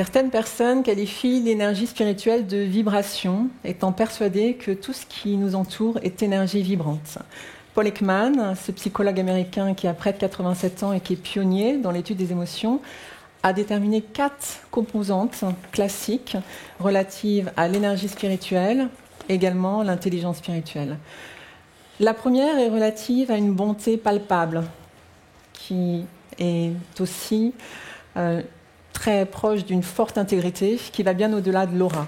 Certaines personnes qualifient l'énergie spirituelle de vibration, étant persuadées que tout ce qui nous entoure est énergie vibrante. Paul Ekman, ce psychologue américain qui a près de 87 ans et qui est pionnier dans l'étude des émotions, a déterminé 4 composantes classiques relatives à l'énergie spirituelle, également l'intelligence spirituelle. La première est relative à une bonté palpable, qui est aussi très proche d'une forte intégrité qui va bien au-delà de l'aura.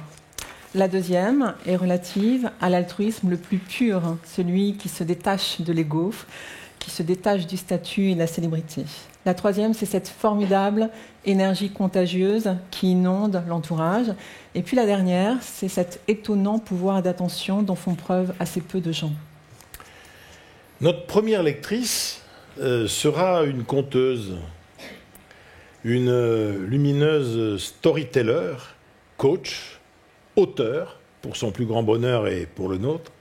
La deuxième est relative à l'altruisme le plus pur, celui qui se détache de l'ego, qui se détache du statut et de la célébrité. La troisième, c'est cette formidable énergie contagieuse qui inonde l'entourage. Et puis la dernière, c'est cet étonnant pouvoir d'attention dont font preuve assez peu de gens. Notre première lectrice sera une conteuse, une lumineuse storyteller, coach, auteur, pour son plus grand bonheur et pour le nôtre.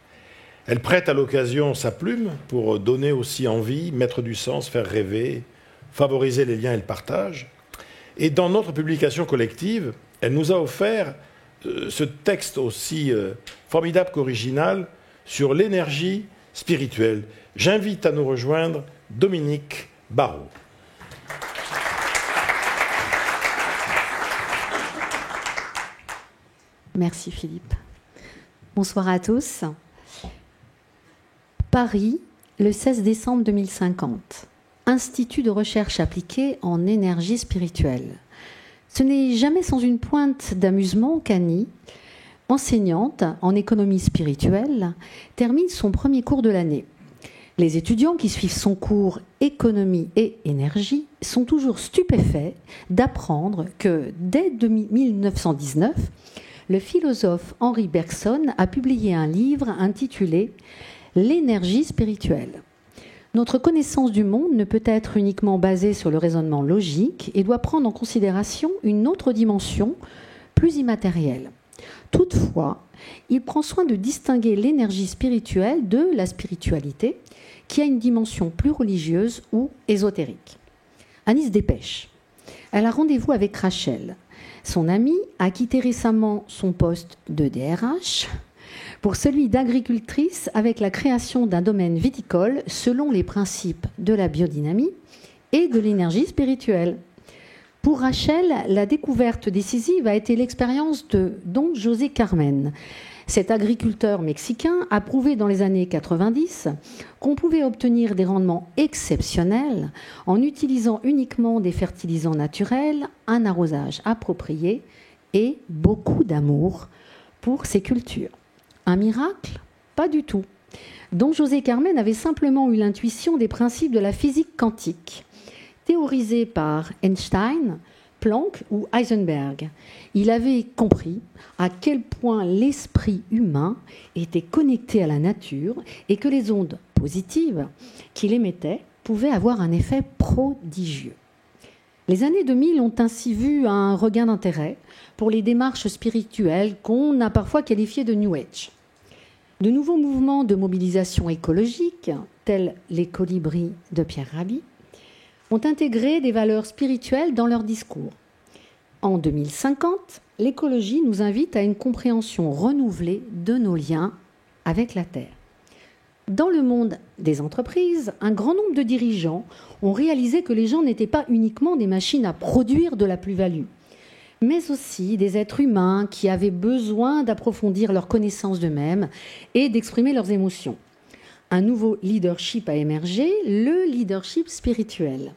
Elle prête à l'occasion sa plume pour donner aussi envie, mettre du sens, faire rêver, favoriser les liens et le partage. Et dans notre publication collective, elle nous a offert ce texte aussi formidable qu'original sur l'énergie spirituelle. J'invite à nous rejoindre Dominique Barrault. Merci Philippe. Bonsoir à tous. Paris, le 16 décembre 2050. Institut de recherche appliquée en énergie spirituelle. Ce n'est jamais sans une pointe d'amusement qu'Annie, enseignante en économie spirituelle, termine son premier cours de l'année. Les étudiants qui suivent son cours économie et énergie sont toujours stupéfaits d'apprendre que dès 1919, le philosophe Henri Bergson a publié un livre intitulé « L'énergie spirituelle ». Notre connaissance du monde ne peut être uniquement basée sur le raisonnement logique et doit prendre en considération une autre dimension plus immatérielle. Toutefois, il prend soin de distinguer l'énergie spirituelle de la spiritualité, qui a une dimension plus religieuse ou ésotérique. Annie se dépêche. Elle a rendez-vous avec Rachel. Son amie a quitté récemment son poste de DRH pour celui d'agricultrice avec la création d'un domaine viticole selon les principes de la biodynamie et de l'énergie spirituelle. Pour Rachel, la découverte décisive a été l'expérience de Don José Carmen. Cet agriculteur mexicain a prouvé dans les années 90 qu'on pouvait obtenir des rendements exceptionnels en utilisant uniquement des fertilisants naturels, un arrosage approprié et beaucoup d'amour pour ses cultures. Un miracle? Pas du tout. Don José Carmen avait simplement eu l'intuition des principes de la physique quantique, théorisés par Einstein, Planck ou Heisenberg. Il avait compris à quel point l'esprit humain était connecté à la nature et que les ondes positives qu'il émettait pouvaient avoir un effet prodigieux. Les années 2000 ont ainsi vu un regain d'intérêt pour les démarches spirituelles qu'on a parfois qualifiées de New Age. De nouveaux mouvements de mobilisation écologique, tels les colibris de Pierre Rabhi, ont intégré des valeurs spirituelles dans leur discours. En 2050, l'écologie nous invite à une compréhension renouvelée de nos liens avec la Terre. Dans le monde des entreprises, un grand nombre de dirigeants ont réalisé que les gens n'étaient pas uniquement des machines à produire de la plus-value, mais aussi des êtres humains qui avaient besoin d'approfondir leur connaissance d'eux-mêmes et d'exprimer leurs émotions. Un nouveau leadership a émergé, le leadership spirituel,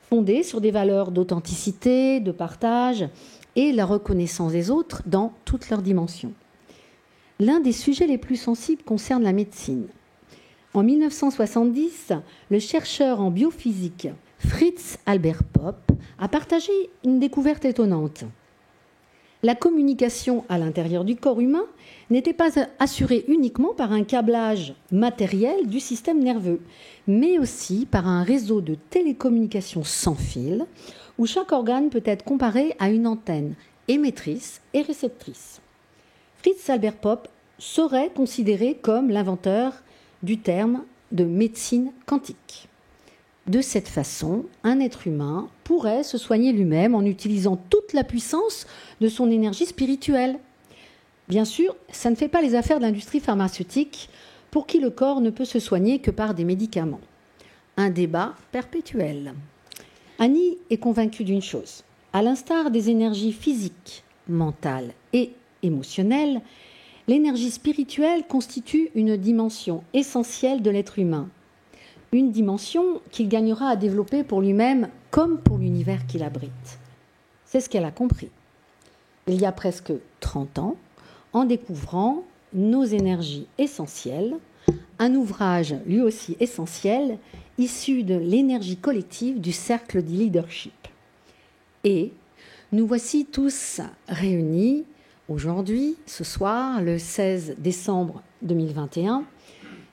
fondé sur des valeurs d'authenticité, de partage et la reconnaissance des autres dans toutes leurs dimensions. L'un des sujets les plus sensibles concerne la médecine. En 1970, le chercheur en biophysique Fritz Albert Popp a partagé une découverte étonnante. La communication à l'intérieur du corps humain n'était pas assurée uniquement par un câblage matériel du système nerveux, mais aussi par un réseau de télécommunications sans fil, où chaque organe peut être comparé à une antenne émettrice et réceptrice. Fritz Albert Popp serait considéré comme l'inventeur du terme de médecine quantique. De cette façon, un être humain pourrait se soigner lui-même en utilisant toute la puissance de son énergie spirituelle. Bien sûr, ça ne fait pas les affaires de l'industrie pharmaceutique pour qui le corps ne peut se soigner que par des médicaments. Un débat perpétuel. Annie est convaincue d'une chose. À l'instar des énergies physiques, mentales et émotionnelles, l'énergie spirituelle constitue une dimension essentielle de l'être humain. Une dimension qu'il gagnera à développer pour lui-même comme pour l'univers qu'il abrite. C'est ce qu'elle a compris. Il y a presque 30 ans, en découvrant Nos énergies essentielles, un ouvrage lui aussi essentiel, issu de l'énergie collective du cercle du leadership. Et nous voici tous réunis aujourd'hui, ce soir, le 16 décembre 2021.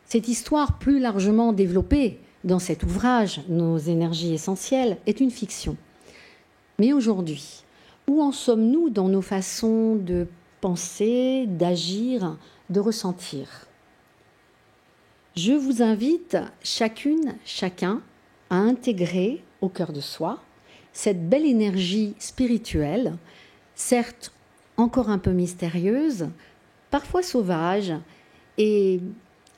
Cette histoire plus largement développée dans cet ouvrage, Nos énergies essentielles, est une fiction. Mais aujourd'hui, où en sommes-nous dans nos façons de penser, d'agir, de ressentir ? Je vous invite chacune, chacun, à intégrer au cœur de soi cette belle énergie spirituelle, certes encore un peu mystérieuse, parfois sauvage et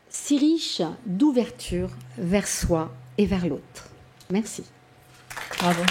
si riche d'ouverture vers soi et vers l'autre. Merci. Bravo.